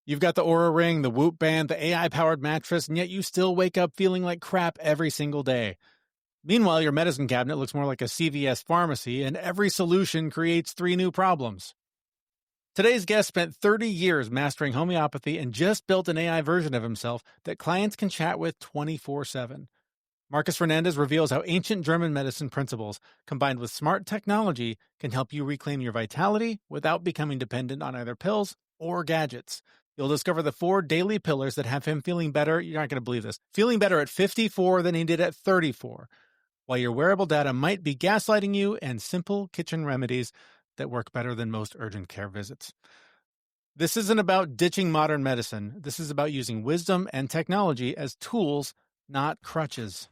You've got the Oura Ring, the Whoop Band, the AI-powered mattress, and yet you still wake up feeling like crap every single day. Meanwhile, your medicine cabinet looks more like a CVS pharmacy, and every solution creates 3 new problems. Today's guest spent 30 years mastering homeopathy and just built an AI version of himself that clients can chat with 24/7. Marcus Fernandez reveals how ancient German medicine principles, combined with smart technology, can help you reclaim your vitality without becoming dependent on either pills or gadgets. You'll discover the 4 daily pillars that have him feeling better, you're not going to believe this, feeling better at 54 than he did at 34, while your wearable data might be gaslighting you, and simple kitchen remedies that work better than most urgent care visits. This isn't about ditching modern medicine. This is about using wisdom and technology as tools, not crutches.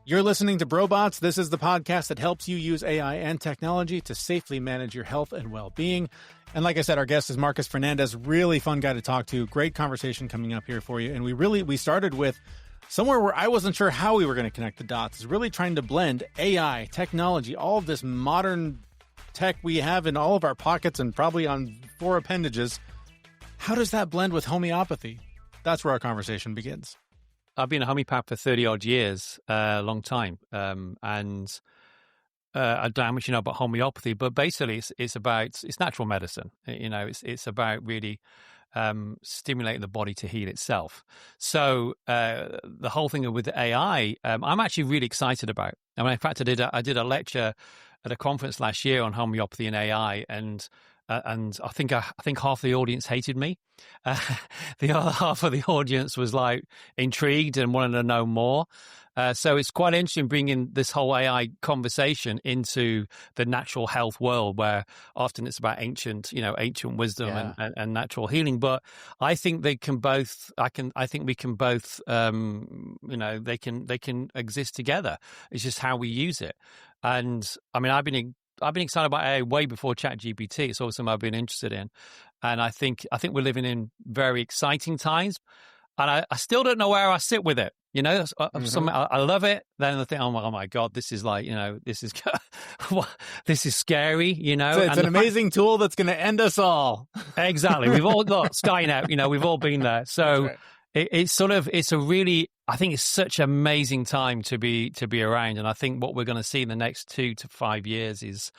You're listening to Brobots. This is the podcast that helps you use AI and technology to safely manage your health and well-being. And like I said, our guest is Marcus Fernandez. Really fun guy to talk to. Great conversation coming up here for you. And we started with somewhere where I wasn't sure how we were going to connect the dots, is really trying to blend AI, technology, all of this modern tech we have in all of our pockets and probably on 4 appendages. How does that blend with homeopathy? That's where our conversation begins. I've been a homeopath for 30-odd years, a long time. And I don't know how much you know about homeopathy, but basically it's natural medicine. You know, it's about really stimulating the body to heal itself. So the whole thing with the AI, I'm actually really excited about. I mean, in fact, I did a lecture at a conference last year on homeopathy and AI, and I think half the audience hated me. The other half of the audience was like intrigued and wanted to know more. So it's quite interesting bringing this whole AI conversation into the natural health world, where often it's about ancient wisdom and natural healing. But I think they can both. I think we can both. They can exist together. It's just how we use it. And I mean, I've been excited about AI way before ChatGPT. It's always something I've been interested in. And I think we're living in very exciting times. And I still don't know where I sit with it. You know, I love it. Then I think, oh my God, this is like, this is this is scary. You know, it's an amazing tool that's going to end us all. Exactly. We've all got Skynet. We've all been there. So right. I think it's such an amazing time to be around. And I think what we're going to see in the next 2 to 5 years is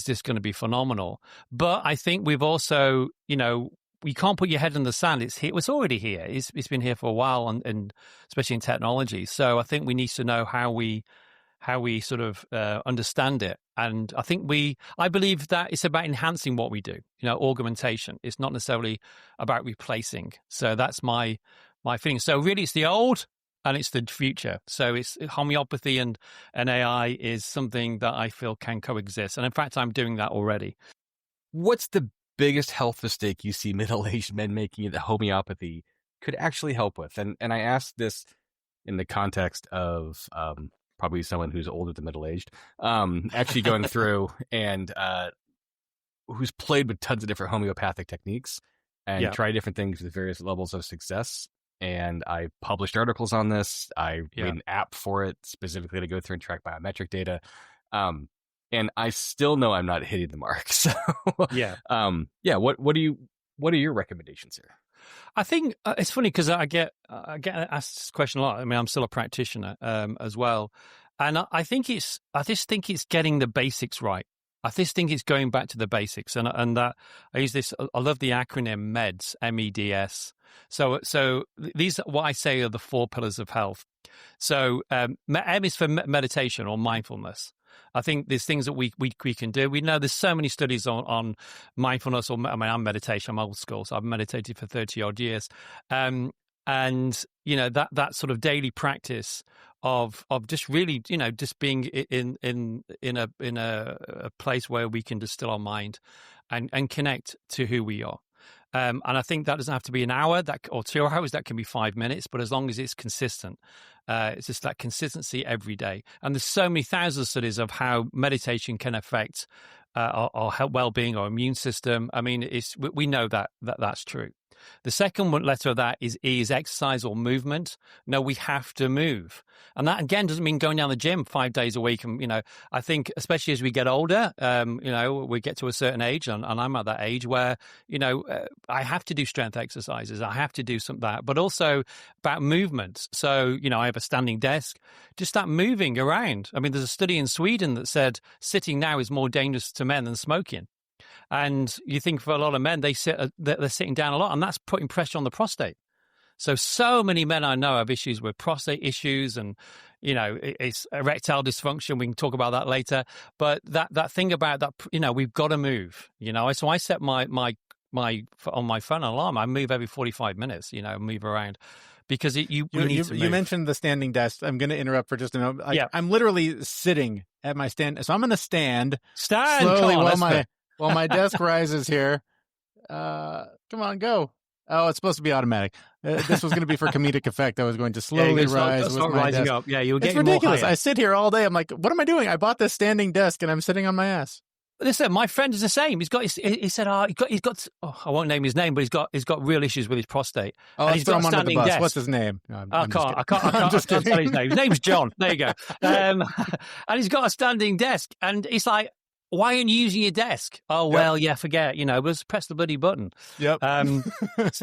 just going to be phenomenal. But I think we've also, you can't put your head in the sand. It's here. It's already here. It's been here for a while, and especially in technology. So I think we need to know how we sort of understand it. And I believe that it's about enhancing what we do. Augmentation. It's not necessarily about replacing. So that's my feeling. So really, it's the old and it's the future. So it's homeopathy and AI is something that I feel can coexist. And in fact, I'm doing that already. What's the biggest health mistake you see middle-aged men making that homeopathy could actually help with? And I ask this in the context of probably someone who's older than middle-aged, actually going through and who's played with tons of different homeopathic techniques and tried different things with various levels of success. And I published articles on this. I made an app for it specifically to go through and track biometric data. And I still know I'm not hitting the mark. So, what are your recommendations here? I think it's funny because I get asked this question a lot. I mean, I'm still a practitioner as well, and I just think it's getting the basics right. I just think it's going back to the basics, and that I use this. I love the acronym MEDS, MEDS. So these, what I say, are the 4 pillars of health. So M is for meditation or mindfulness. I think there's things that we can do. We know there's so many studies on mindfulness, I'm meditation. I'm old school, so I've meditated for 30-odd years. And that sort of daily practice of just really, just being in a place where we can distill our mind and connect to who we are. And I think that doesn't have to be an hour or 2 hours. That can be 5 minutes, but as long as it's consistent, it's just that consistency every day. And there's so many thousands of studies of how meditation can affect our well-being, our immune system. I mean, we know that's true. The second letter of that is E, is exercise or movement. No, we have to move. And that, again, doesn't mean going down the gym 5 days a week. And, I think especially as we get older, we get to a certain age, and I'm at that age where, I have to do strength exercises. I have to do some of that, but also about movement. So, I have a standing desk. Just start moving around. I mean, there's a study in Sweden that said sitting now is more dangerous to men than smoking. And you think for a lot of men, they're sitting down a lot, and that's putting pressure on the prostate. So many men I know have issues with prostate issues, and, it's erectile dysfunction. We can talk about that later. But that thing about that, we've got to move, So I set my on my phone alarm. I move every 45 minutes, move around. Because we need to move. You mentioned the standing desk. I'm going to interrupt for just a moment. I'm literally sitting at my stand. So I'm going to stand slowly while my desk rises here. Come on, go. Oh, it's supposed to be automatic. This was going to be for comedic effect. I was going to slowly rise with my rising desk. up. Yeah, you'll get It's ridiculous. I sit here all day. I'm like, what am I doing? I bought this standing desk and I'm sitting on my ass. Listen, my friend is the same. He said, he's got. Oh, I won't name his name, but he's got real issues with his prostate. Oh, and he's got a standing desk. What's his name? No, I can't tell his name. His name's John. There you go. And he's got a standing desk, and it's like, why aren't you using your desk? Oh, well, forget, just press the bloody button. Yep.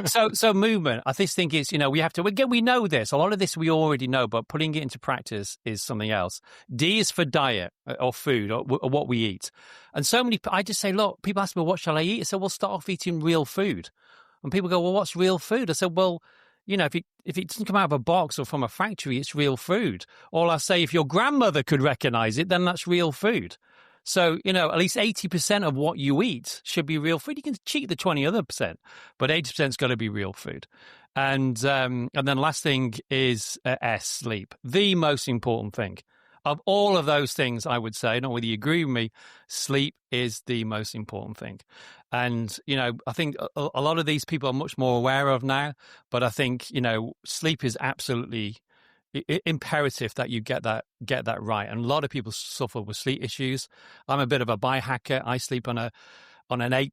So movement, I just think it's, we have to, again, we know this. A lot of this we already know, but putting it into practice is something else. D is for diet or food or what we eat. And I just say, look, people ask me, what shall I eat? I said, well, start off eating real food. And people go, well, what's real food? I said, well, if it doesn't come out of a box or from a factory, it's real food. Or I say, if your grandmother could recognize it, then that's real food. So, at least 80% of what you eat should be real food. You can cheat the 20 other percent, but 80%'s got to be real food. And then last thing is S, sleep. The most important thing. Of all of those things, I would say, not whether you agree with me, sleep is the most important thing. And, I think a lot of these people are much more aware of now, but I think, sleep is absolutely imperative that you get that right. And a lot of people suffer with sleep issues. I'm a bit of a biohacker. I sleep on an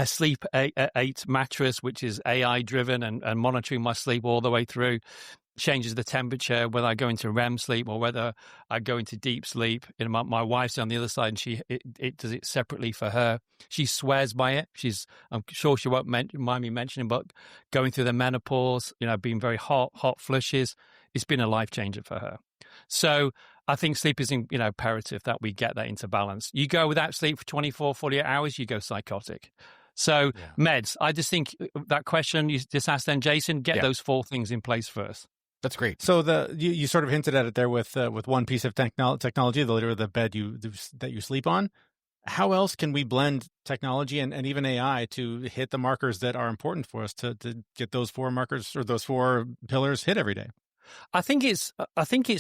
sleep 8 mattress, which is AI driven and monitoring my sleep all the way through. Changes the temperature, whether I go into REM sleep or whether I go into deep sleep. My wife's on the other side, and it does it separately for her. She swears by it. I'm sure she won't mind me mentioning, but going through the menopause, being very hot flushes, it's been a life changer for her. So I think sleep is imperative that we get that into balance. You go without sleep for 24, 48 hours, you go psychotic. So meds, I just think that question you just asked then, Jason, get those 4 things in place first. That's great. So you sort of hinted at it there with one piece of technology, literally the bed that you sleep on. How else can we blend technology and even AI to hit the markers that are important for us to get those 4 markers or those 4 pillars hit every day? I think it's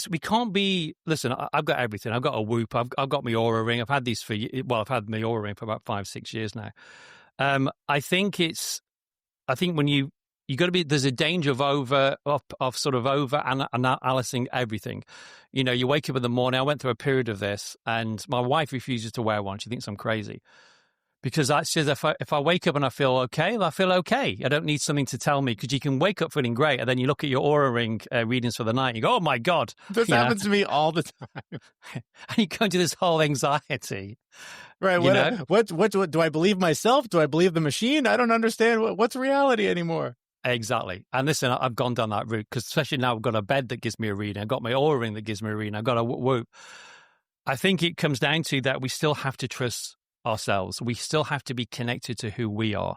we can't be. Listen, I've got everything. I've got a Whoop. I've got my Oura ring. I've had these I've had my Oura ring for about 5-6 years now. I think when you got to be, there's a danger of sort of over analyzing everything. You wake up in the morning. I went through a period of this, and my wife refuses to wear one. She thinks I'm crazy. Because she says, if I wake up and I feel okay, I feel okay. I don't need something to tell me, because you can wake up feeling great, and then you look at your Oura ring readings for the night, and you go, oh my God. This happens to me all the time. And you go into this whole anxiety. Right. What do I believe myself? Do I believe the machine? I don't understand. What's reality anymore? Exactly. And listen, I've gone down that route, because especially now I've got a bed that gives me a reading. I've got my Oura ring that gives me a reading. I've got a Whoop. I think it comes down to that we still have to trust ourselves. We still have to be connected to who we are.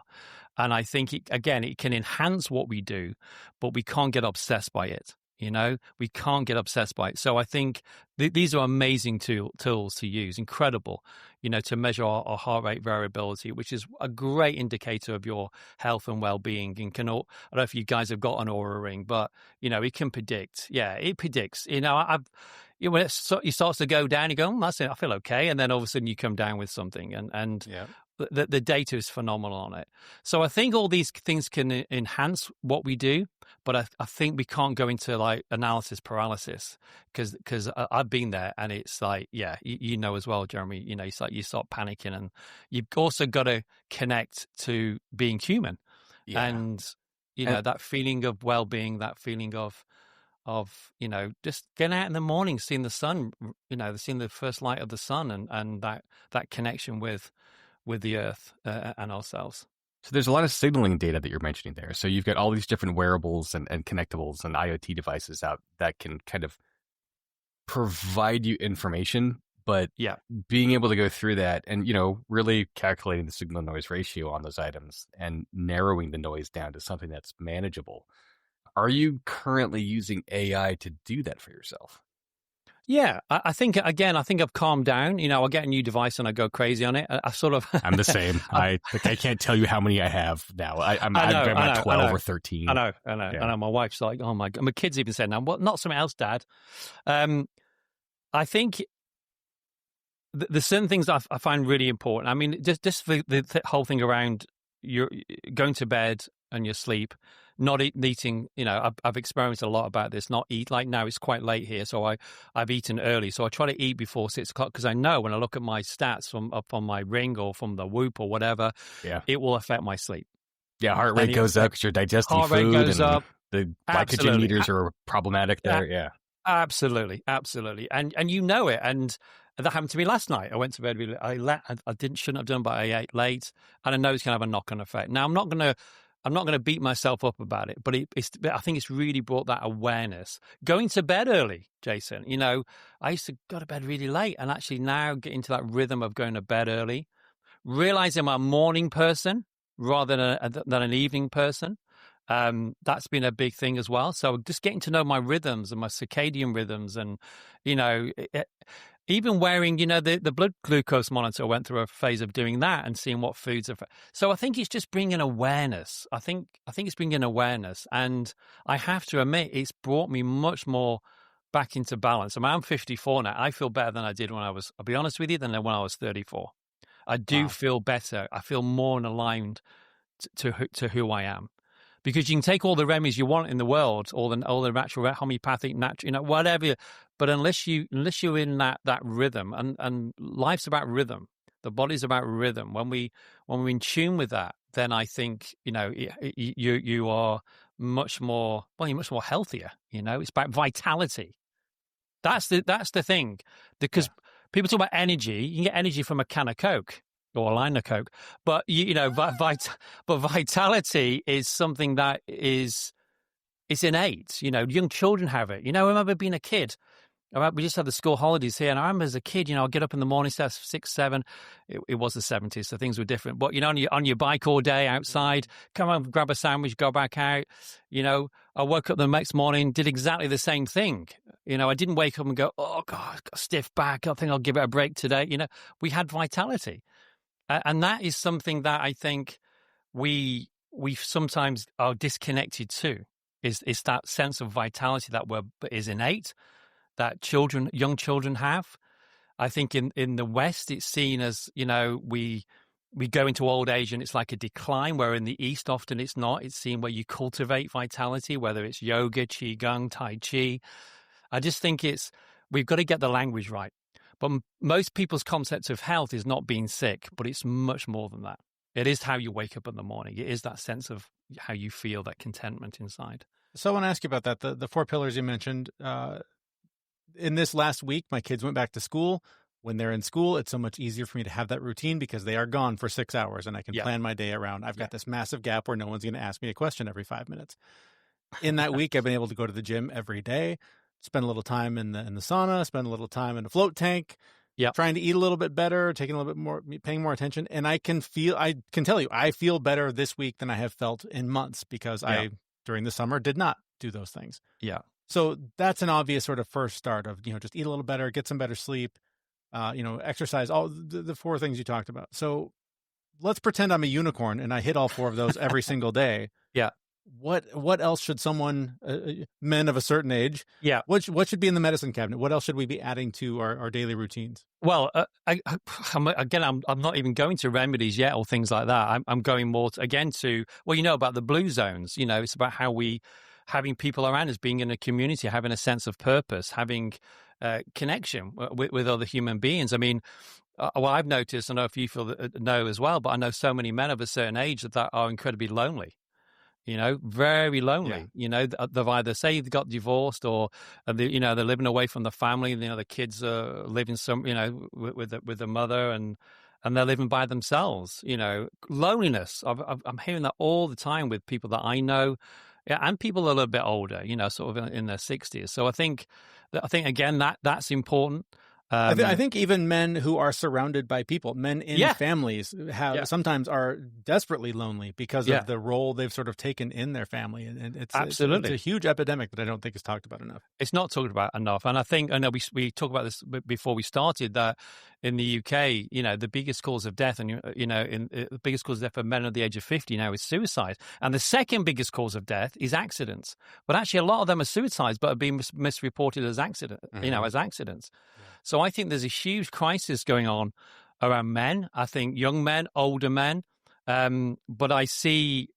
And I think, it can enhance what we do, but we can't get obsessed by it. We can't get obsessed by it. So I think these are amazing tools to use, incredible, to measure our heart rate variability, which is a great indicator of your health and well-being. And I don't know if you guys have got an Oura ring, but, it can predict. Yeah, it predicts. When it starts to go down, you go, that's it, I feel okay. And then all of a sudden you come down with something. And the data is phenomenal on it. So I think all these things can enhance what we do, but I think we can't go into like analysis paralysis, because I've been there, and it's like, as well, Jeremy, it's like you start panicking, and you've also got to connect to being human. Yeah. And, And that feeling of well-being, that feeling of, just getting out in the morning, seeing the sun, seeing the first light of the sun and that connection with the earth and ourselves. so there's a lot of signaling data that you're mentioning there. So you've got all these different wearables and connectables and IoT devices out that can kind of provide you information, but Yeah. being able to go through that and, really calculating the signal noise ratio on those items and narrowing the noise down to something that's manageable. Are you currently using AI to do that for yourself? Yeah, I think I've calmed down. I get a new device and I go crazy on it. I sort of. I'm the same. I can't tell you how many I have now. I'm at 12 or 13. I know. Yeah. I know. My wife's like, "Oh my god!" My kids even said, "Now, what? Not something else, Dad." I think the certain things I find really important. I mean, just the whole thing around you're going to bed and your sleep, not eating. I've experimented a lot about this. Not eat like now. It's quite late here, so I've eaten early. So I try to eat before 6 o'clock because I know when I look at my stats from up on my Ring or from the Whoop or whatever, it will affect my sleep. Yeah, heart rate goes up because you're digesting heart food, rate goes and up. the glycogen meters are problematic there. Yeah. Absolutely. And you know it. And that happened to me last night. I went to bed. I shouldn't have done, but I ate late, and I know it's going to have a knock-on effect. Now I'm not going to beat myself up about it, but I think it's really brought that awareness. Going to bed early, Jason. I used to go to bed really late, and actually now get into that rhythm of going to bed early, realizing I'm a morning person rather than an evening person. That's been a big thing as well. So just getting to know my rhythms and my circadian rhythms, and even wearing the blood glucose monitor. I went through a phase of doing that and seeing what foods are. So I think it's just bringing awareness. I think it's bringing awareness, and I have to admit it's brought me much more back into balance. I mean, I'm 54 now. I feel better than I did when I'll be honest with you, than when I was 34. I do feel better. I feel more aligned to who I am. Because you can take all the remedies you want in the world, all the natural, homeopathic, natural, whatever, but unless you're in that rhythm, and life's about rhythm, the body's about rhythm. When we're in tune with that, then I think you are much more you're much more healthier. It's about vitality. That's the thing, because people talk about energy. You can get energy from a can of Coke or a line of Coke, but but vitality is something that it's innate. Young children have it. I remember being a kid. We just had the school holidays here, and I remember as a kid, I'd get up in the morning, so 6, 7. It was the 70s, so things were different. But on your bike all day outside, come home, grab a sandwich, go back out. I woke up the next morning, did exactly the same thing. I didn't wake up and go, "Oh God, I've got a stiff back. I think I'll give it a break today." We had vitality. And that is something that I think we sometimes are disconnected to. Is that sense of vitality that is innate, that young children have. I think in the West it's seen as we go into old age and it's like a decline. Where in the East often it's not. It's seen where you cultivate vitality, whether it's yoga, qigong, tai chi. I just think we've got to get the language right. But most people's concept of health is not being sick, but it's much more than that. It is how you wake up in the morning. It is that sense of how you feel, that contentment inside. So I want to ask you about that. The 4 pillars you mentioned. In this last week, my kids went back to school. When they're in school, it's so much easier for me to have that routine because they are gone for 6 hours and I can plan my day around. I've got this massive gap where no one's going to ask me a question every 5 minutes. In that week, I've been able to go to the gym every day. Spend a little time in the sauna, spend a little time in a float tank, trying to eat a little bit better, taking a little bit more, paying more attention. And I can tell you, I feel better this week than I have felt in months because I, during the summer, did not do those things. Yeah. So that's an obvious sort of first start of, just eat a little better, get some better sleep, exercise, all the 4 things you talked about. So let's pretend I'm a unicorn and I hit all 4 of those every single day. Yeah. What else should someone, men of a certain age, what should be in the medicine cabinet? What else should we be adding to our daily routines? Well, I'm not even going to remedies yet or things like that. I'm going more to about the blue zones. It's about having people around us, being in a community, having a sense of purpose, having connection with other human beings. I mean, I've noticed, I don't know if you know as well, but I know so many men of a certain age that are incredibly lonely. very lonely. They've either say they got divorced or they're living away from the family. The kids are living with the mother and they're living by themselves. Loneliness. I'm hearing that all the time with people that I know, and people a little bit older. Sort of in their 60s. So I think again that's important. I think even men who are surrounded by people, men in families, sometimes are desperately lonely because of the role they've sort of taken in their family, and it's absolutely it's a huge epidemic that I don't think is talked about enough. It's not talked about enough, and I know we talked about this before we started that in the UK, the biggest cause of death, and the biggest cause of death for men under the age of 50 now is suicide, and the second biggest cause of death is accidents. But actually, a lot of them are suicides, but are being misreported as accidents. As accidents. So I think there's a huge crisis going on around men. I think young men, older men, but I see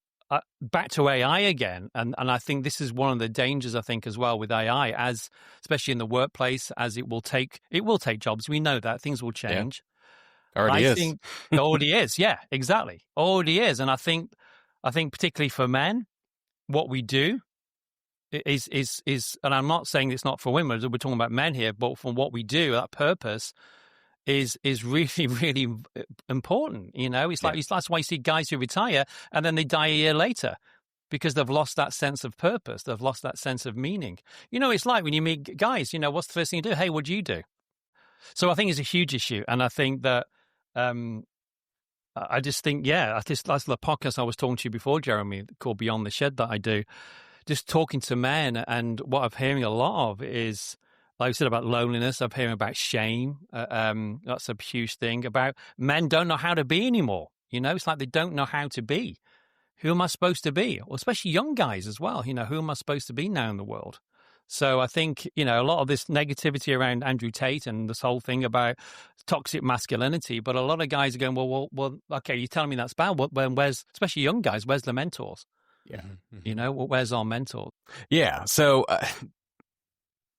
back to AI again, and I think this is one of the dangers I think as well with AI, as especially in the workplace, as it will take jobs. We know that things will change. Yeah. It already is. Yeah, exactly. Already is, and I think particularly for men, what we do is, and I'm not saying it's not for women. We're talking about men here, but from what we do, that purpose is really, really important. It's like that's why you see guys who retire and then they die a year later because they've lost that sense of purpose. They've lost that sense of meaning. It's like when you meet guys. What's the first thing you do? Hey, what do you do? So I think it's a huge issue, and I think that. I just think, that's the podcast I was talking to you before, Jeremy, called Beyond the Shed that I do. Just talking to men, and what I'm hearing a lot of is, like I said, about loneliness. I'm hearing about shame. That's a huge thing. About men don't know how to be anymore. It's like they don't know how to be. Who am I supposed to be? Or especially young guys as well. Who am I supposed to be now in the world? So I think, a lot of this negativity around Andrew Tate and this whole thing about toxic masculinity, but a lot of guys are going, well, okay, you're telling me that's bad. Where's, especially young guys, where's the mentors? Yeah. Where's our mentor? Yeah. So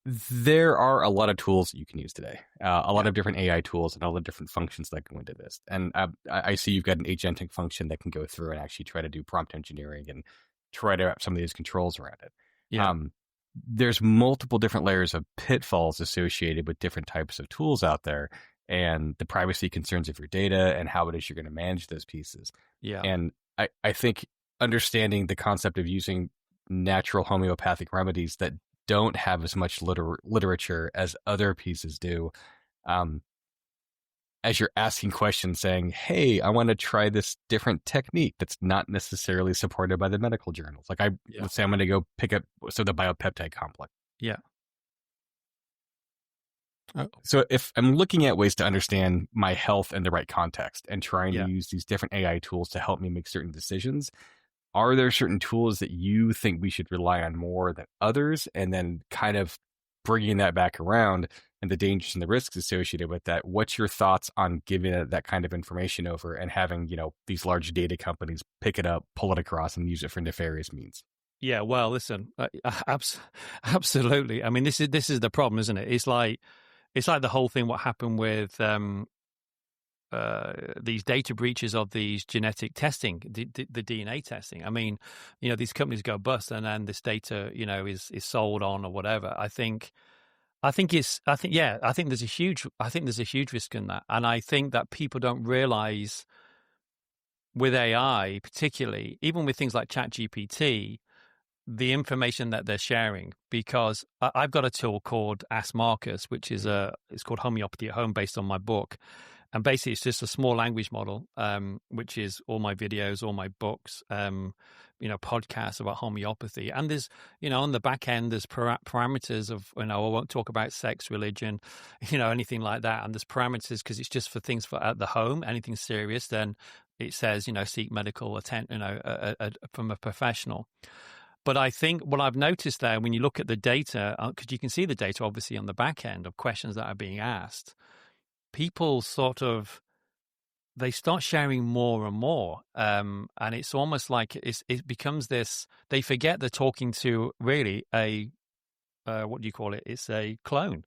there are a lot of tools you can use today, a lot of different AI tools and all the different functions that go into this. And I see you've got an agentic function that can go through and actually try to do prompt engineering and try to wrap some of these controls around it. Yeah. There's multiple different layers of pitfalls associated with different types of tools out there, and the privacy concerns of your data and how it is you're going to manage those pieces. Yeah. And I think understanding the concept of using natural homeopathic remedies that don't have as much literature as other pieces do, as you're asking questions saying, hey, I want to try this different technique that's not necessarily supported by the medical journals. Like let's say I'm going to go pick up the biopeptide complex. Yeah. So if I'm looking at ways to understand my health in the right context and trying to use these different AI tools to help me make certain decisions, are there certain tools that you think we should rely on more than others? And then kind of bringing that back around and the dangers and the risks associated with that. What's your thoughts on giving it that kind of information over and having, these large data companies pick it up, pull it across, and use it for nefarious means? Yeah, well, listen, absolutely. I mean, this is the problem, isn't it? It's like the whole thing. What happened with these data breaches of these genetic testing, the DNA testing. I mean, these companies go bust, and then this data, is sold on or whatever. I think there's a huge risk in that, and I think that people don't realize with AI, particularly, even with things like ChatGPT, the information that they're sharing. Because I've got a tool called Ask Marcus, which is it's called Homeopathy at Home, based on my book. And basically, it's just a small language model, which is all my videos, all my books, podcasts about homeopathy. And there's, on the back end, there's parameters of, I won't talk about sex, religion, anything like that. And there's parameters because it's just for things for at the home. Anything serious, then it says, seek medical attention, from a professional. But I think what I've noticed there, when you look at the data, because you can see the data obviously on the back end of questions that are being asked, people they start sharing more and more. And it's almost like it becomes this, they forget they're talking to really what do you call it? It's a clone.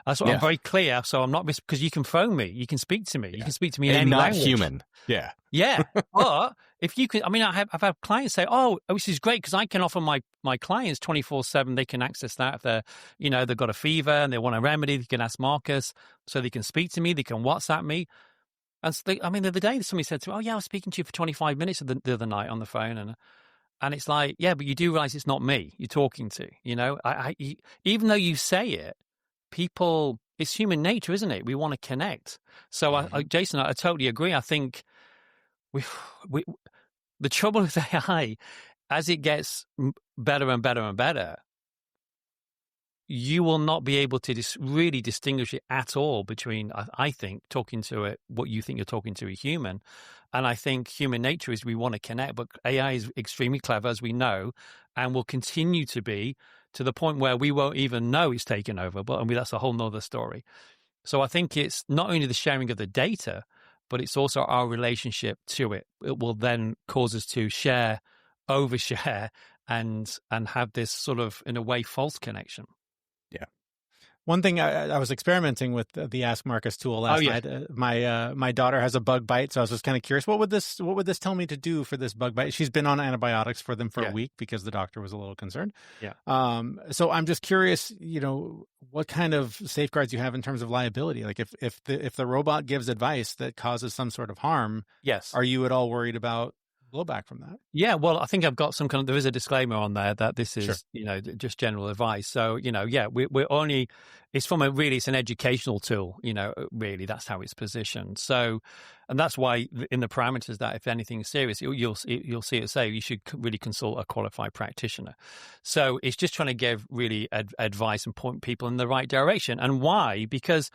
That's what I'm very clear. So I'm not, because you can phone me, you can speak to me, you can speak to me in any not language. Human. Yeah. Yeah. But if you could, I mean, I've had clients say, oh, this is great because I can offer my clients 24/7. They can access that if they're, they've got a fever and they want a remedy. They can ask Marcus, so they can speak to me. They can WhatsApp me. And so the other day, somebody said to me, oh yeah, I was speaking to you for 25 minutes the other night on the phone. And it's like, yeah, but you do realize it's not me you're talking to, even though you say it, people, it's human nature, isn't it? We want to connect. So Jason, I totally agree. I think we the trouble with AI, as it gets better and better and better, you will not be able to really distinguish it at all between, I think, talking to it, what you think you're talking to a human. And I think human nature is we want to connect, but AI is extremely clever, as we know, and will continue to be, to the point where we won't even know it's taken over. But that's a whole nother story. So I think it's not only the sharing of the data, but it's also our relationship to it. It will then cause us to share, overshare, and have this sort of, in a way, false connection. Yeah. One thing I was experimenting with the Ask Marcus tool last night. My daughter has a bug bite, so I was just kind of curious. What would this tell me to do for this bug bite? She's been on antibiotics for them for a week because the doctor was a little concerned. Yeah. So I'm just curious, what kind of safeguards you have in terms of liability. Like if the robot gives advice that causes some sort of harm, yes, are you at all worried about blowback from that? Yeah, well, I think I've got there is a disclaimer on there that this is, just general advice. So, we're only, it's an educational tool, really, that's how it's positioned. So, and that's why in the parameters that if anything is serious, you'll see it say you should really consult a qualified practitioner. So it's just trying to give really advice and point people in the right direction. And why? Because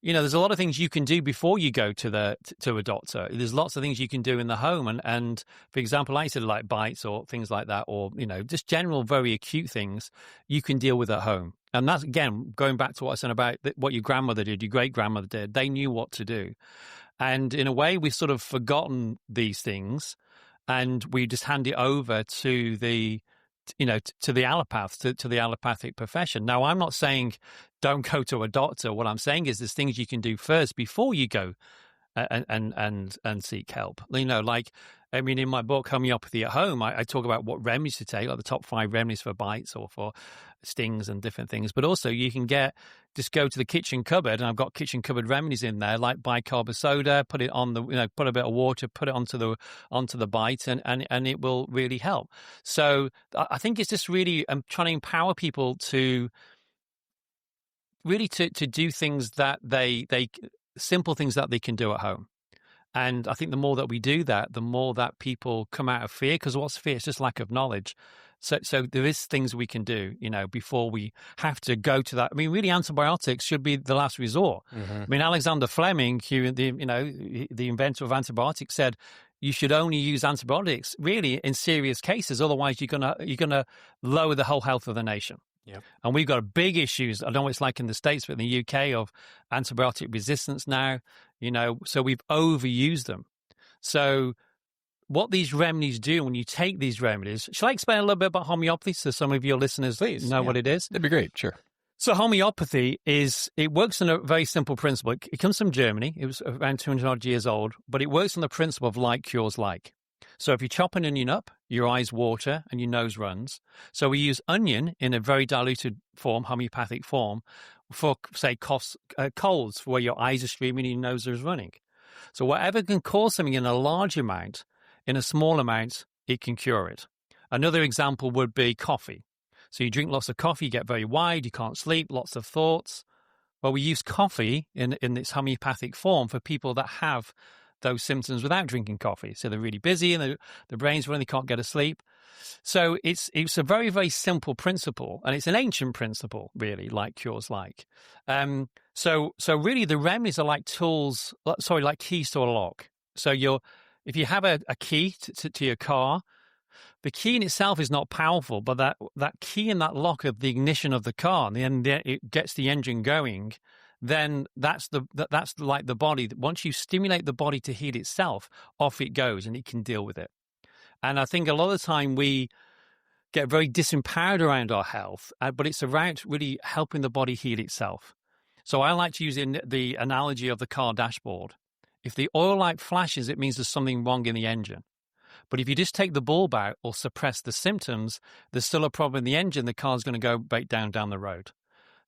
there's a lot of things you can do before you go to a doctor. There's lots of things you can do in the home. And for example, I said like bites or things like that, or, just general, very acute things you can deal with at home. And that's, again, going back to what I said about what your grandmother did, your great-grandmother did. They knew what to do. And in a way, we've sort of forgotten these things and we just hand it over to the allopath, to the allopathic profession. Now, I'm not saying don't go to a doctor. What I'm saying is there's things you can do first before you go and seek help. In my book, Homeopathy at Home, I talk about what remedies to take, like the top 5 remedies for bites or for stings and different things. But also you can just go to the kitchen cupboard, and I've got kitchen cupboard remedies in there, like bicarb soda, put it on put a bit of water, put it onto the bite, and it will really help. So I think it's just really trying to empower people to really to do things that they simple things that they can do at home. And I think the more that we do that, the more that people come out of fear, because what's fear? It's just lack of knowledge. So there is things we can do, before we have to go to that. I mean, really, antibiotics should be the last resort. Mm-hmm. I mean, Alexander Fleming, the inventor of antibiotics, said you should only use antibiotics really in serious cases. Otherwise, you're gonna lower the whole health of the nation. Yep. And we've got big issues. I don't know what it's like in the States, but in the UK, of antibiotic resistance now, so we've overused them. So what these remedies do, when you take these remedies, shall I explain a little bit about homeopathy so some of your listeners know what it is? That'd be great. Sure. So homeopathy it works on a very simple principle. It comes from Germany. It was around 200 odd years old, but it works on the principle of like cures like. So if you chop an onion up, your eyes water and your nose runs. So we use onion in a very diluted form, homeopathic form, for, say, colds, where your eyes are streaming and your nose is running. So whatever can cause something in a large amount, in a small amount, it can cure it. Another example would be coffee. So you drink lots of coffee, you get very wide, you can't sleep, lots of thoughts. Well, we use coffee in its homeopathic form for people that have those symptoms without drinking coffee. So they're really busy and the brain's running, they can't get to sleep. So it's a very, very simple principle, and it's an ancient principle, really, like cures like. So really the remedies are like tools, like keys to a lock. So if you have a key to your car, the key in itself is not powerful, but that key in that lock of the ignition of the car, and then it gets the engine going, then that's like the body. Once you stimulate the body to heal itself, off it goes and it can deal with it. And I think a lot of the time we get very disempowered around our health, but it's around really helping the body heal itself. So I like to use the analogy of the car dashboard. If the oil light flashes, it means there's something wrong in the engine. But if you just take the bulb out or suppress the symptoms, there's still a problem in the engine. The car's going to go back down the road.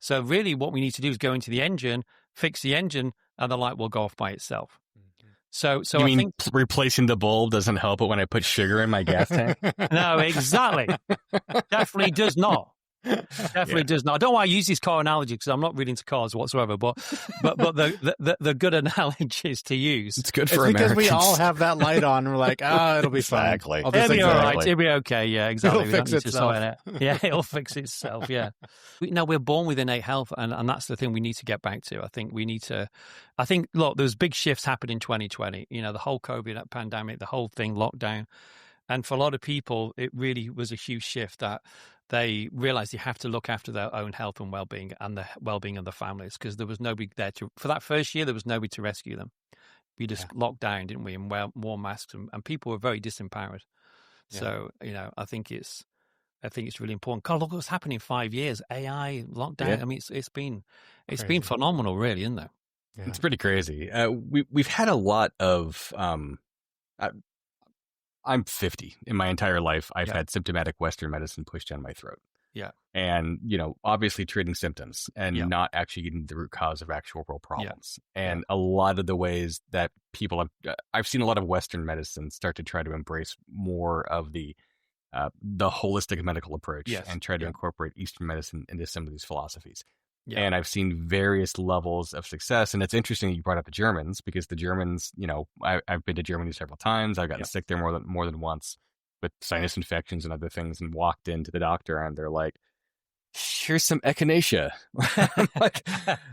So really what we need to do is go into the engine, fix the engine, and the light will go off by itself. So you I mean think replacing the bulb doesn't help it when I put sugar in my gas tank? no, exactly. Definitely does not. Definitely does not. I don't want to use this car analogy because I'm not really into cars whatsoever. But the good analogies to use. It's good for because Americans. we all have that light on. And we're like, it'll be fine. Exactly. I'll just It'll be ignore all it. right. It'll be okay. Yeah, exactly. It'll fix itself. Yeah, it'll fix itself. Yeah. We're born with innate health, and that's the thing we need to get back to. I think we need to. Look, there's big shifts happened in 2020. The whole COVID pandemic, the whole thing, lockdown, and for a lot of people, it really was a huge shift that they realized you have to look after their own health and well-being and the well-being of the families, because there was nobody there for that first year. There was nobody to rescue them. We just locked down, didn't we, and wore masks, and people were very disempowered. Yeah. So I think it's really important. God, look what's happened in 5 years. AI, lockdown. Yeah. I mean, it's been phenomenal, really, isn't it? Yeah. It's pretty crazy. We've had a lot of. I'm 50. In my entire life, I've had symptomatic Western medicine pushed down my throat. Yeah. And, obviously treating symptoms and not actually getting the root cause of actual real problems. Yeah. And a lot of the ways that people I've seen a lot of Western medicine start to try to embrace more of the holistic medical approach and try to incorporate Eastern medicine into some of these philosophies. Yeah. And I've seen various levels of success. And it's interesting you brought up the Germans, because the Germans, I've been to Germany several times. I've gotten sick there more than once with sinus infections and other things, and walked into the doctor and they're like, here's some echinacea. I'm like,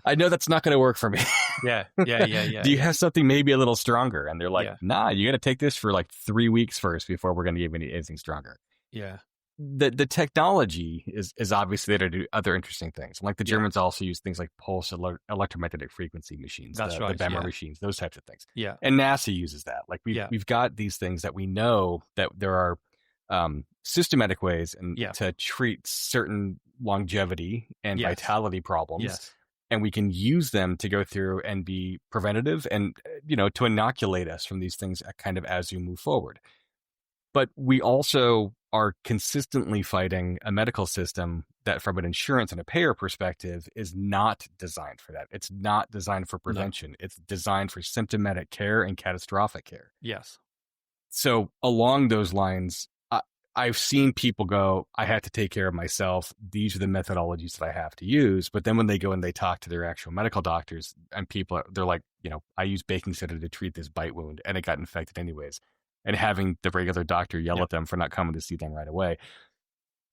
I know that's not going to work for me. Yeah. Do you have something maybe a little stronger? And they're like, nah, you got to take this for like 3 weeks first before we're going to give you anything stronger. Yeah. The technology is obviously there to do other interesting things. Like the Germans also use things like pulse electromagnetic frequency machines, That's the BEMER machines, those types of things. Yeah. And NASA uses that. Like we've got these things that we know that there are systematic ways to treat certain longevity and vitality problems. Yes. And we can use them to go through and be preventative and, to inoculate us from these things kind of as we move forward. But we also are consistently fighting a medical system that, from an insurance and a payer perspective, is not designed for that. It's not designed for prevention. No. It's designed for symptomatic care and catastrophic care. Yes. So along those lines, I've seen people go, I have to take care of myself. These are the methodologies that I have to use. But then when they go and they talk to their actual medical doctors, and they're like, I use baking soda to treat this bite wound and it got infected anyways. And having the regular doctor yell at them for not coming to see them right away.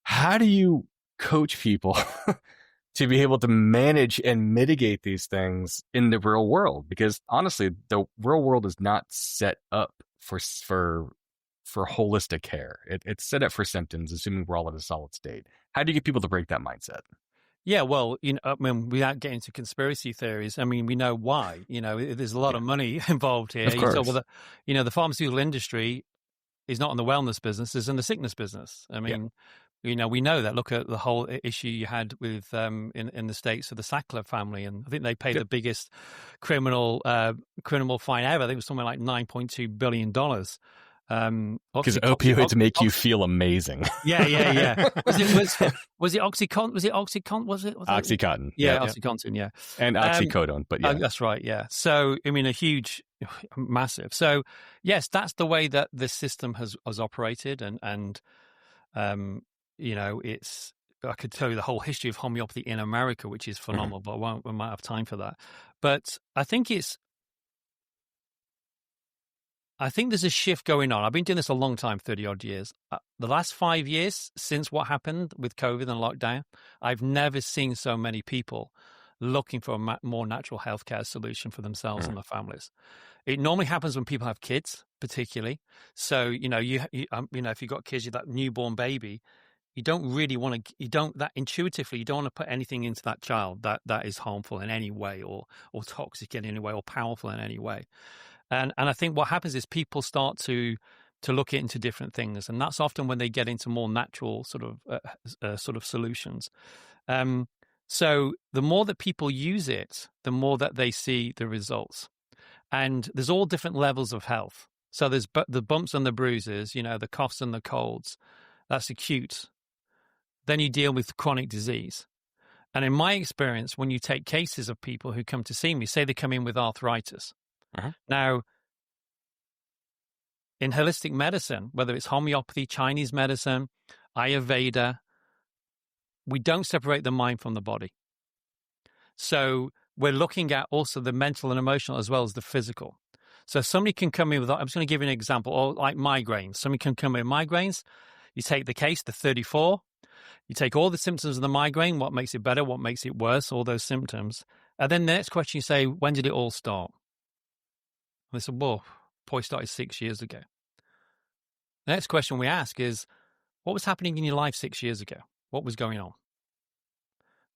How do you coach people to be able to manage and mitigate these things in the real world? Because honestly, the real world is not set up for holistic care. It's set up for symptoms, assuming we're all in a solid state. How do you get people to break that mindset? Yeah, well, without getting into conspiracy theories, we know why. There's a lot of money involved here. Of course. The pharmaceutical industry is not in the wellness business; it's in the sickness business. We know that. Look at the whole issue you had with in the States of the Sackler family, and I think they paid the biggest criminal fine ever. I think it was something like $9.2 billion. Because opioids make you feel amazing. Yeah. Was it Oxycontin? Was it Oxycontin? Yeah, Oxycontin. Yeah, and oxycodone. But that's right. Yeah. So a huge, massive. So yes, that's the way that the system has operated, and it's. I could tell you the whole history of homeopathy in America, which is phenomenal, but we might have time for that. But I think there's a shift going on. I've been doing this a long time, 30 odd years. The last 5 years since what happened with COVID and lockdown, I've never seen so many people looking for a more natural healthcare solution for themselves and their families. It normally happens when people have kids, particularly. So, if you've got kids, you're that newborn baby, you don't really want to, that intuitively, you don't want to put anything into that child that is harmful in any way or toxic in any way or powerful in any way. And I think what happens is people start to look into different things, and that's often when they get into more natural sort of solutions. So the more that people use it, the more that they see the results. And there's all different levels of health. So there's the bumps and the bruises, the coughs and the colds. That's acute. Then you deal with chronic disease. And in my experience, when you take cases of people who come to see me, say they come in with arthritis. Uh-huh. Now, in holistic medicine, whether it's homeopathy, Chinese medicine, Ayurveda, we don't separate the mind from the body. So we're looking at also the mental and emotional as well as the physical. So somebody can come in with, I'm just going to give you an example, or like migraines. Somebody can come in with migraines. You take the case, the 34, you take all the symptoms of the migraine, what makes it better, what makes it worse, all those symptoms. And then the next question you say, when did it all start? And they said, well, probably started 6 years ago. The next question we ask is, what was happening in your life 6 years ago? What was going on?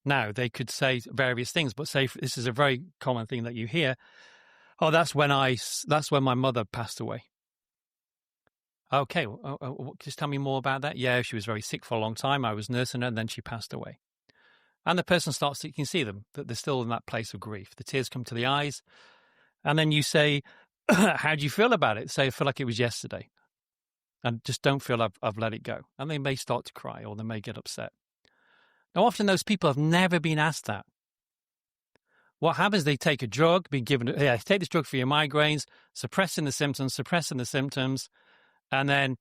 Now, they could say various things, but say this is a very common thing that you hear. Oh, that's when my mother passed away. Okay, just tell me more about that. Yeah, she was very sick for a long time. I was nursing her, and then she passed away. And the person starts, you can see them, that they're still in that place of grief. The tears come to the eyes. And then you say, how do you feel about it? Say, I feel like it was yesterday. And just don't feel I've let it go. And they may start to cry or they may get upset. Now, often those people have never been asked that. What happens, they take a drug, be given, take this drug for your migraines, suppressing the symptoms, and then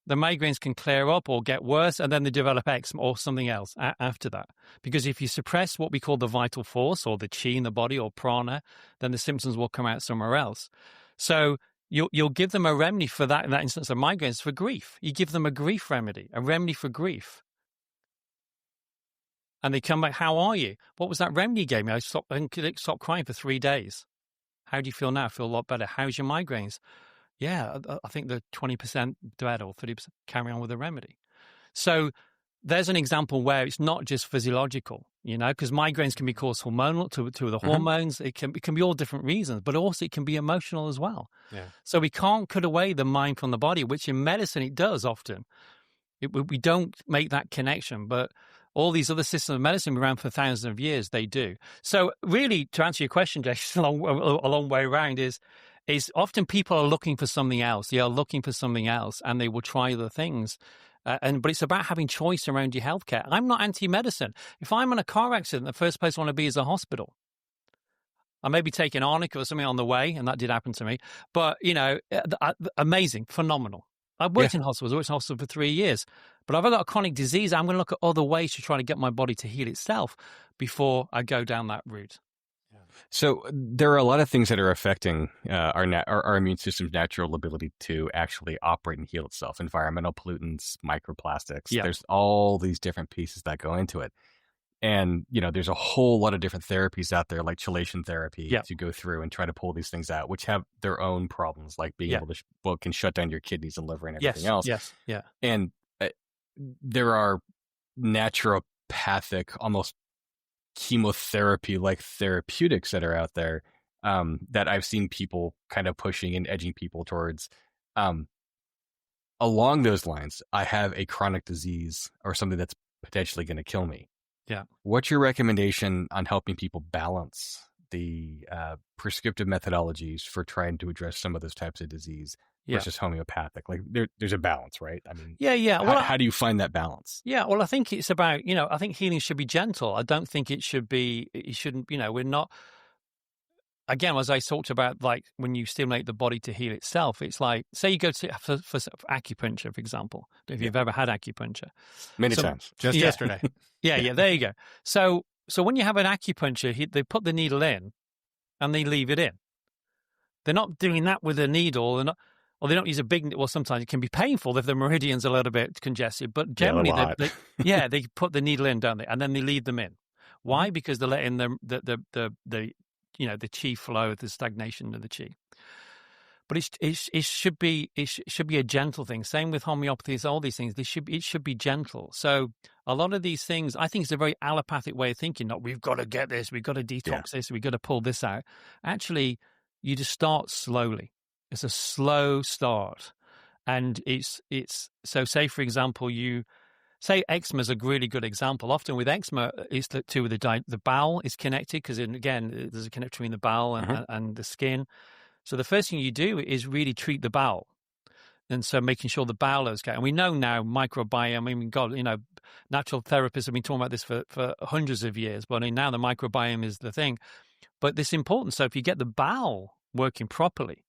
the migraines can clear up or get worse, and then they develop eczema or something else after that. Because if you suppress what we call the vital force or the chi in the body or prana, then the symptoms will come out somewhere else. So you'll give them a remedy for that, in that instance of migraines, for grief. You give them a grief remedy, a remedy for grief. And they come back, how are you? What was that remedy you gave me? I stopped crying for 3 days. How do you feel now? I feel a lot better. How's your migraines? Yeah, I think they're 20% better or 30%. Carry on with the remedy. So there's an example where it's not just physiological, because migraines can be caused hormonal to the hormones. It can be all different reasons, but also it can be emotional as well. Yeah. So we can't cut away the mind from the body, which in medicine it does often. We don't make that connection, but all these other systems of medicine around for thousands of years, they do. So really, to answer your question, Jess, a long way around is often people are looking for something else. They are looking for something else, and they will try other things. But it's about having choice around your healthcare. I'm not anti-medicine. If I'm in a car accident, the first place I want to be is a hospital. I may be taking arnica or something on the way, and that did happen to me. But, amazing, phenomenal. I've worked in hospitals. I worked in hospital for 3 years. But if I've got a chronic disease, I'm going to look at other ways to try to get my body to heal itself before I go down that route. So there are a lot of things that are affecting our immune system's natural ability to actually operate and heal itself. Environmental pollutants, microplastics. Yeah. There's all these different pieces that go into it. And, there's a whole lot of different therapies out there, like chelation therapy, to go through and try to pull these things out, which have their own problems, like being able to, can shut down your kidneys and liver and everything else. Yes, yeah. And there are naturopathic, almost chemotherapy-like therapeutics that are out there that I've seen people kind of pushing and edging people towards. Along those lines, I have a chronic disease or something that's potentially going to kill me. Yeah. What's your recommendation on helping people balance the prescriptive methodologies for trying to address some of those types of disease versus homeopathic? Like there's a balance, right? I mean, Well, how do you find that balance? Yeah. Well, I think it's about, I think healing should be gentle. I don't think it shouldn't, we're not, again, as I talked about, like when you stimulate the body to heal itself, it's like, say you go for acupuncture, for example, if you've ever had acupuncture. Many times. Just yesterday. Yeah, there you go. So when you have an acupuncture, they put the needle in and they leave it in. They're not doing that with a needle. They don't use a big, well, sometimes it can be painful if the meridian's a little bit congested, but generally they put the needle in, don't they? And then they leave them in. Why? Because they're letting the chi flow, the stagnation of the chi. But it should be a gentle thing. Same with homeopathy, all these things. It should be gentle. So a lot of these things, I think, it's a very allopathic way of thinking. Not we've got to get this, we've got to detox this, we've got to pull this out. Actually, you just start slowly. It's a slow start, and it's so. Say for example, you say eczema is a really good example. Often with eczema, it's to do with the bowel is connected because, again, there's a connection between the bowel and the skin. So the first thing you do is really treat the bowel. And so making sure the bowel is okay. And we know now microbiome, I mean, God, natural therapists have been talking about this for hundreds of years, but now the microbiome is the thing. But this is important. So if you get the bowel working properly,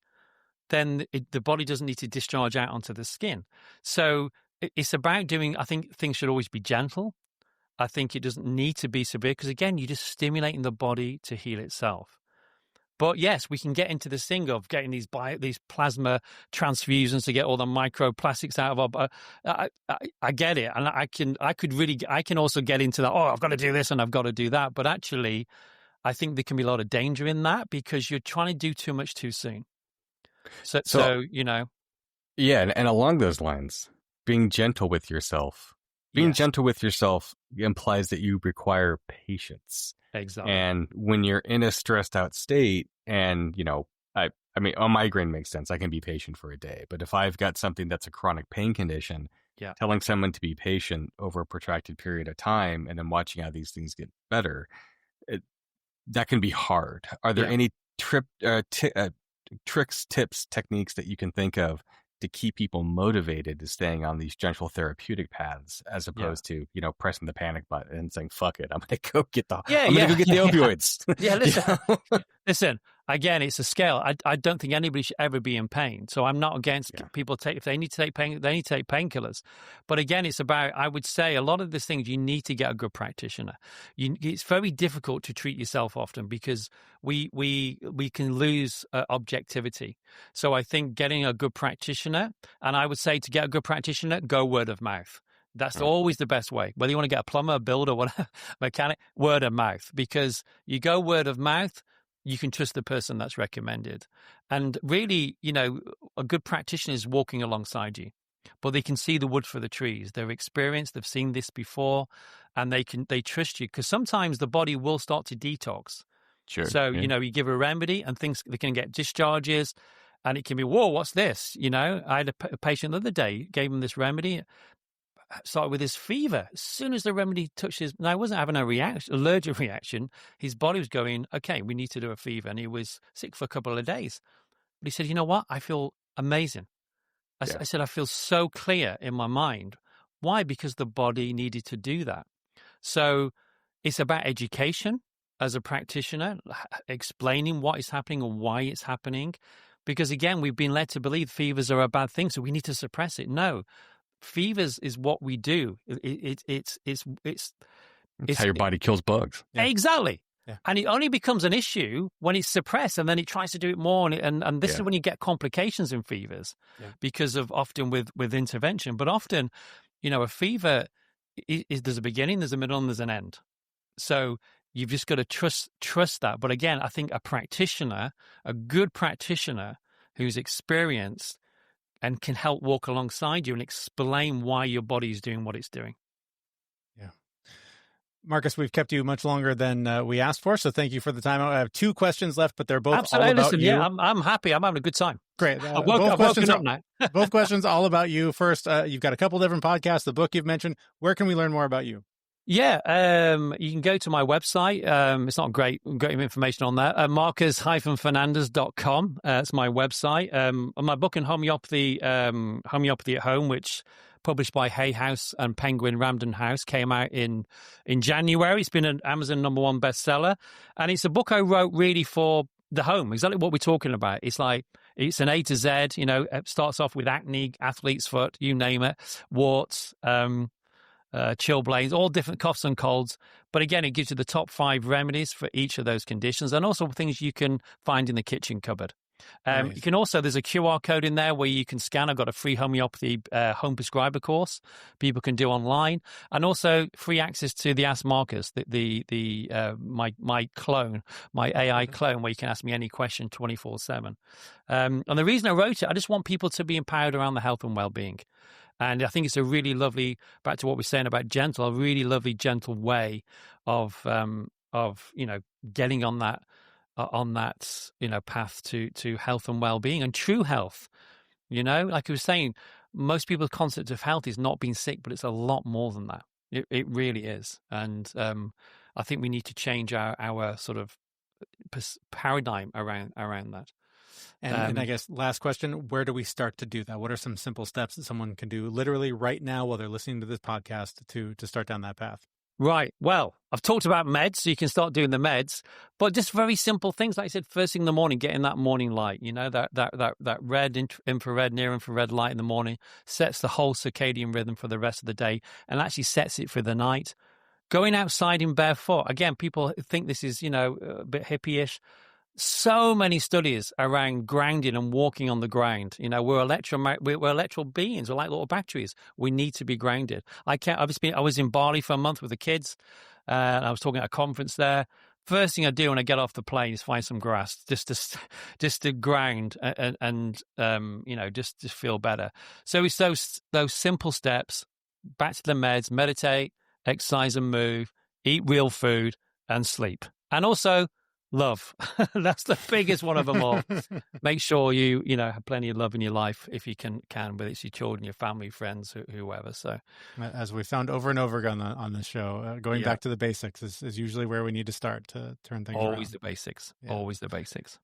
then the body doesn't need to discharge out onto the skin. So it's about I think things should always be gentle. I think it doesn't need to be severe because, again, you're just stimulating the body to heal itself. But yes, we can get into this thing of getting these plasma transfusions to get all the microplastics out of our. I get it, and I can also get into that. Oh, I've got to do this and I've got to do that. But actually, I think there can be a lot of danger in that because you're trying to do too much too soon. So yeah, and along those lines, being gentle with yourself. Being gentle with yourself implies that you require patience. Exactly. And when you're in a stressed out state, and I mean, a migraine makes sense. I can be patient for a day, but if I've got something that's a chronic pain condition, telling someone to be patient over a protracted period of time, and then watching how these things get better, that can be hard. Are there any tricks, tips, techniques that you can think of to keep people motivated to staying on these gentle therapeutic paths, as opposed to pressing the panic button and saying "fuck it"? I'm gonna go get the opioids. Listen. Again, it's a scale. I don't think anybody should ever be in pain. So I'm not against people if they need to take pain, they need to take painkillers. But again, it's about, I would say, a lot of these things you need to get a good practitioner. It's very difficult to treat yourself often because we can lose objectivity. So I think getting a good practitioner, and I would say to get a good practitioner, go word of mouth. That's always the best way. Whether you want to get a plumber, a builder, whatever, mechanic, word of mouth. Because you go word of mouth, you can trust the person that's recommended. And really, a good practitioner is walking alongside you, but they can see the wood for the trees. They're experienced, they've seen this before, and they trust you, because sometimes the body will start to detox. Sure. So, you give a remedy and things, they can get discharges, and it can be, whoa, what's this? I had a patient the other day, gave him this remedy, started with his fever. As soon as the remedy touched now I wasn't having allergic reaction. His body was going, okay, we need to do a fever. And he was sick for a couple of days. But he said, you know what? I feel amazing. I said, I feel so clear in my mind. Why? Because the body needed to do that. So it's about education as a practitioner, explaining what is happening and why it's happening. Because again, we've been led to believe fevers are a bad thing, so we need to suppress it. No. Fevers is what we do. It's how your body kills bugs. Exactly. Yeah. And it only becomes an issue when it's suppressed, and then it tries to do it more. And this is when you get complications in fevers because of often with intervention. But often, a fever there's a beginning, there's a middle, and there's an end. So you've just got to trust that. But again, I think a good practitioner who's experienced and can help walk alongside you and explain why your body is doing what it's doing. Yeah. Marcus, we've kept you much longer than we asked for, so thank you for the time. I have two questions left, but they're both all about you. Yeah, I'm happy. I'm having a good time. Great. I've woken up now. Both questions all about you. First, you've got a couple different podcasts, the book you've mentioned. Where can we learn more about you? Yeah, you can go to my website. It's not great information on there. Marcus-Fernandez.com. It's my website. My book in homeopathy, Homeopathy at Home, which published by Hay House and Penguin Random House, came out in January. It's been an Amazon #1 bestseller, and it's a book I wrote really for the home. Exactly what we're talking about. It's like it's an A to Z. It starts off with acne, athlete's foot, you name it, warts. Chilblains, all different coughs and colds. But again, it gives you the top 5 remedies for each of those conditions, and also things you can find in the kitchen cupboard. Nice. You can also, there's a QR code in there where you can scan. I've got a free homeopathy home prescriber course people can do online, and also free access to the Ask Marcus, my clone, my AI clone, where you can ask me any question 24/7. And the reason I wrote it, I just want people to be empowered around the health and well-being. And I think it's a really lovely, back to what we're saying about gentle, a really lovely, gentle way of getting on that path to health and well-being and true health. Like I was saying, most people's concept of health is not being sick, but it's a lot more than that. It really is. And I think we need to change our sort of paradigm around that. And I guess last question, where do we start to do that? What are some simple steps that someone can do literally right now while they're listening to this podcast to start down that path? Right. Well, I've talked about meds, so you can start doing the meds, but just very simple things. Like I said, first thing in the morning, getting that morning light, that red, infrared, near infrared light in the morning sets the whole circadian rhythm for the rest of the day and actually sets it for the night. Going outside in barefoot. Again, people think this is, a bit hippie-ish. So many studies around grounding and walking on the ground. We're electrical beings. We're like little batteries. We need to be grounded. I was in Bali for a month with the kids, and I was talking at a conference there. First thing I do when I get off the plane is find some grass, just to ground and just feel better. So it's those simple steps. Back to the meds: meditate, exercise and move, eat real food, and sleep, and also love. That's the biggest one of them all. Make sure you have plenty of love in your life if you can, whether it's your children, your family, friends, whoever. So, as we found over and over again on the show, going back to the basics is usually where we need to start to turn things around. Always the basics. Yeah. Always the basics.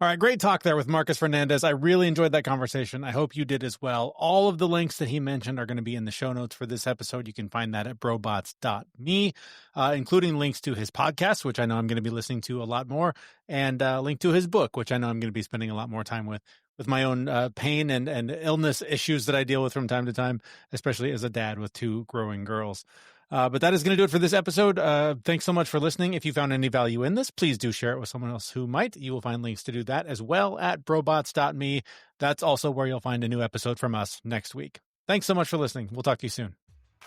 All right, great talk there with Marcus Fernandez. I really enjoyed that conversation. I hope you did as well. All of the links that he mentioned are going to be in the show notes for this episode. You can find that at brobots.me, including links to his podcast, which I know I'm going to be listening to a lot more, and a link to his book, which I know I'm going to be spending a lot more time with my own pain and illness issues that I deal with from time to time, especially as a dad with 2 growing girls. But that is going to do it for this episode. Thanks so much for listening. If you found any value in this, please do share it with someone else who might. You will find links to do that as well at brobots.me. That's also where you'll find a new episode from us next week. Thanks so much for listening. We'll talk to you soon.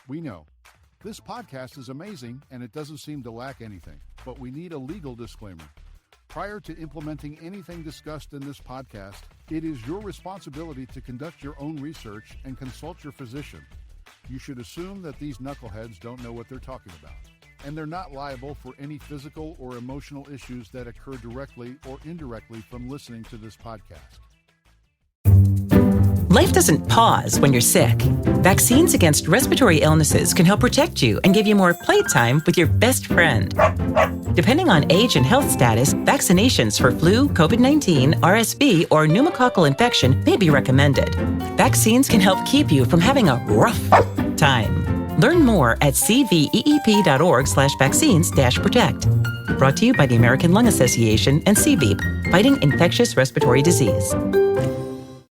We know this podcast is amazing and it doesn't seem to lack anything, but we need a legal disclaimer. Prior to implementing anything discussed in this podcast, it is your responsibility to conduct your own research and consult your physician. You should assume that these knuckleheads don't know what they're talking about, and they're not liable for any physical or emotional issues that occur directly or indirectly from listening to this podcast. Life doesn't pause when you're sick. Vaccines against respiratory illnesses can help protect you and give you more playtime with your best friend. Depending on age and health status, vaccinations for flu, COVID-19, RSV, or pneumococcal infection may be recommended. Vaccines can help keep you from having a rough time. Learn more at cveep.org/vaccines-protect. Brought to you by the American Lung Association and CVEEP, fighting infectious respiratory disease.